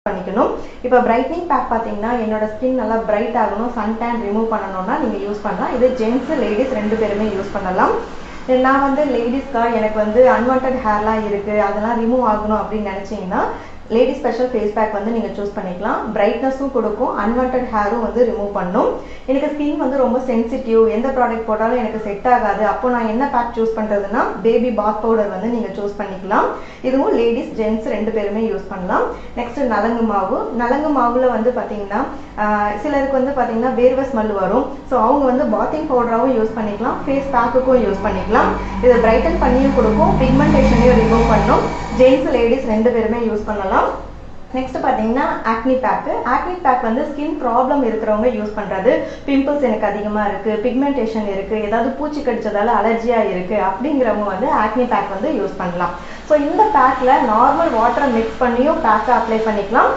பண்ணிக்கணும். இப்போ brightening back பார்த்தீங்கன்னா என்னோட ஸ்கின் நல்லா பிரைட் ஆகணும், சன் டேன் ரிமூவ் பண்ணணும்னா நீங்கள் யூஸ் பண்ணலாம். இது ஜென்ஸ் லேடிஸ் ரெண்டு பேருமே யூஸ் பண்ணலாம். நான் வந்து லேடிஸ்க்கா எனக்கு வந்து அன்வான்ட் ஹேர்லாம் இருக்குது, அதெல்லாம் ரிமூவ் ஆகணும் அப்படின்னு நினச்சிங்கன்னா லேடி ஸ்பெஷல் ஃபேஸ் பேக் வந்து நீங்கள் சூஸ் பண்ணிக்கலாம். பிரைட்னஸும் கொடுக்கும், அன்வான்ட் ஹேரும் வந்து ரிமூவ் பண்ணும். எனக்கு ஸ்கின் வந்து ரொம்ப சென்சிட்டிவ், எந்த ப்ராடக்ட் போட்டாலும் எனக்கு செட் ஆகாது, அப்போ நான் என்ன பேக் சூஸ் பண்ணுறதுன்னா பேபி பாத் பவுடர் வந்து நீங்கள் சூஸ் பண்ணிக்கலாம். இதுவும் லேடிஸ் ஜென்ட்ஸ் ரெண்டு பேருமே யூஸ் பண்ணலாம். நெக்ஸ்ட் நலங்கு மாவு. நலங்கு மாவில் வந்து பார்த்தீங்கன்னா சிலருக்கு வந்து பார்த்தீங்கன்னா வேர்வை ஸ்மெல் வரும். ஸோ அவங்க வந்து பாத்திங் பவுடராகவும் யூஸ் பண்ணிக்கலாம், ஃபேஸ் பேக்குக்கும் யூஸ் பண்ணிக்கலாம். இதை பிரைட்டன் பண்ணியும் கொடுக்கும், பிக்மெண்டேஷனையும் ரிமூவ் பண்ணும். ஜென்ட்ஸ் லேடிஸ் ரெண்டு பேருமே யூஸ் பண்ணலாம். நெக்ஸ்ட் பார்த்தீங்கன்னா ஆக்னி பேக்கு. ஆக்னி பேக் வந்து ஸ்கின் ப்ராப்ளம் இருக்கிறவங்க யூஸ் பண்ணுறது. பிம்பிள்ஸ் எனக்கு அதிகமாக இருக்குது, பிக்மெண்டேஷன் இருக்குது, ஏதாவது பூச்சி கடிச்சதால அலர்ஜியாக இருக்குது அப்படிங்கிறவங்க வந்து ஆக்னி பேக் வந்து யூஸ் பண்ணலாம். ஸோ இந்த பேக்கில் நார்மல் வாட்டரை மிக்ஸ் பண்ணியும் பேக்கை அப்ளை பண்ணிக்கலாம்.